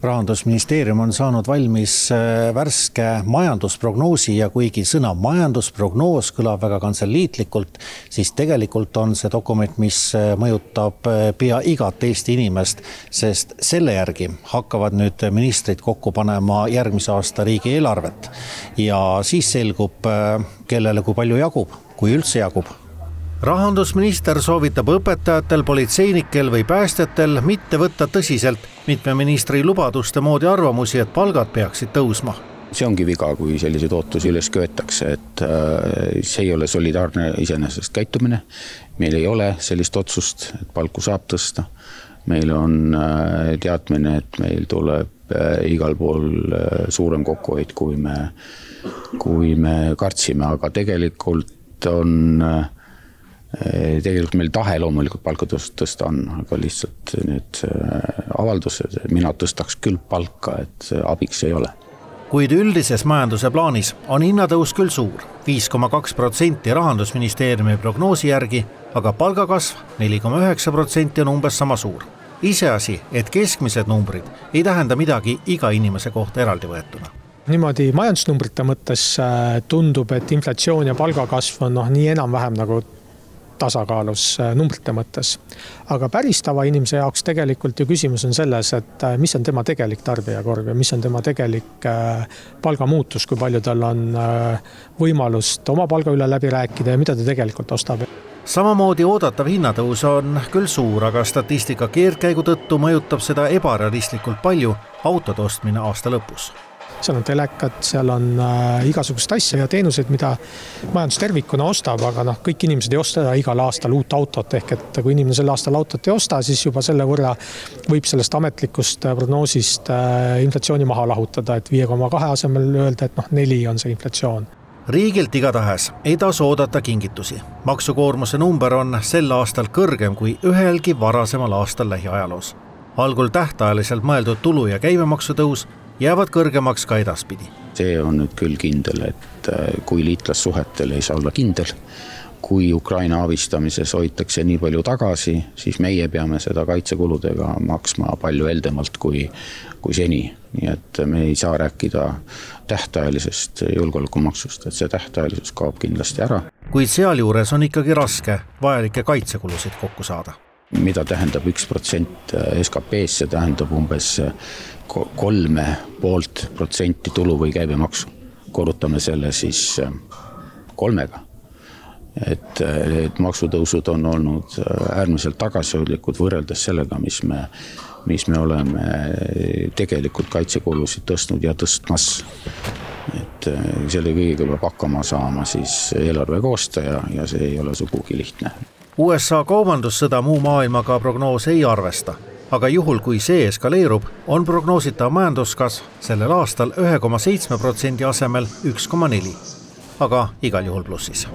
Rahandusministeerium on saanud valmis värske majandusprognoosi ja kuigi sõna majandusprognoos kõlab väga kantseliitlikult, siis tegelikult on see dokument, mis mõjutab pea igat Eesti inimest, sest selle järgi hakkavad nüüd ministrid kokku panema järgmise aasta riigieelarvet ja siis selgub, kellele kui palju jagub, kui üldse jagub. Rahandusminister soovitab õpetajatel, politseinikel või päästjatel mitte võtta tõsiselt mitme ministri lubaduste moodi arvamusi, et palgad peaksid tõusma. See ongi viga, kui selliseid ootusi üles köetakse, et see ei ole solidaarne iseenesest käitumine. Meil ei ole sellist otsust, et palku saab tõsta. Meil on teadmine, et meil tuleb igal pool suurem kokkuhoid, kui me kartsime, aga tegelikult meil tahe loomulikult palgatõusu tõsta on, aga lihtsalt need avaldused, mina tõstaks küll palka, et abiks ei ole. Kuid üldises majanduse plaanis on hinnatõus küll suur, 5,2% Rahandusministeeriumi prognoosi järgi, aga palgakasv 4,9% on umbes sama suur. Iseasi, et keskmised numbrid ei tähenda midagi iga inimese kohta eraldi võetuna. Niimoodi majandusnumbrite mõttes tundub, et inflatsioon ja palgakasv on nii enam-vähem nagu tasakaalus numbrite mõttes. Aga päris tava inimese jaoks tegelikult ju küsimus on selles, et mis on tema tegelik tarbijakorv ja mis on tema tegelik palgamuutus, kui palju tal on võimalust oma palga üle läbi rääkida ja mida ta tegelikult ostab. Samamoodi oodatav hinnatõus on küll suur, aga statistika keerdkäigu tõttu mõjutab seda ebarealistlikult palju autode ostmine aasta lõpus. Seal on telekad, seal on igasugust asja ja teenuseid, mida majandus tervikuna ostab, aga kõik inimesed ei osta igal aastal uut autot, ehk et kui inimene sel aastal autot ei osta, siis juba selle võrra võib sellest ametlikust prognoosist inflatsiooni maha lahutada, et 5,2 asemel öelda, et 4 on see inflatsioon. Riigilt igatahes ei tasu oodata kingitusi. Maksukoormuse number on sel aastal kõrgem kui ühelgi varasemal aastal lähiajaloos. Algul tähtajaliselt mõeldud tulu- ja käibemaksutõus jäävad kõrgemaks ka edaspidi. See on nüüd küll kindel, et kui liitlassuhetel ei saa olla kindel, kui Ukraina abistamises hoitakse nii palju tagasi, siis meie peame seda kaitsekuludega maksma palju heldemalt kui seni. Nii et me ei saa rääkida tähtajalisest julgeolekumaksust, et see tähtajalisus kaob kindlasti ära. Kuid sealjuures on ikkagi raske vajalikke kaitsekulusid kokku saada. Mida tähendab 1% SKP-s, see tähendab umbes 3,5% tulu või käibemaksu. Korrutame selle siis 3-ga. Et maksutõusud on olnud äärmiselt tagasihoidlikud võrreldes sellega, mis me oleme tegelikult kaitsekulusid tõstnud ja tõstmas. Et selle kõigega peab hakkama saama siis eelarve koostaja ja see ei ole sugugi lihtne. USA kaubandussõda muu maailmaga prognoos ei arvesta, aga juhul kui see eskaleerub, on prognoositav majanduskasv sellel aastal 1,7% asemel 1,4%, aga igal juhul plussis.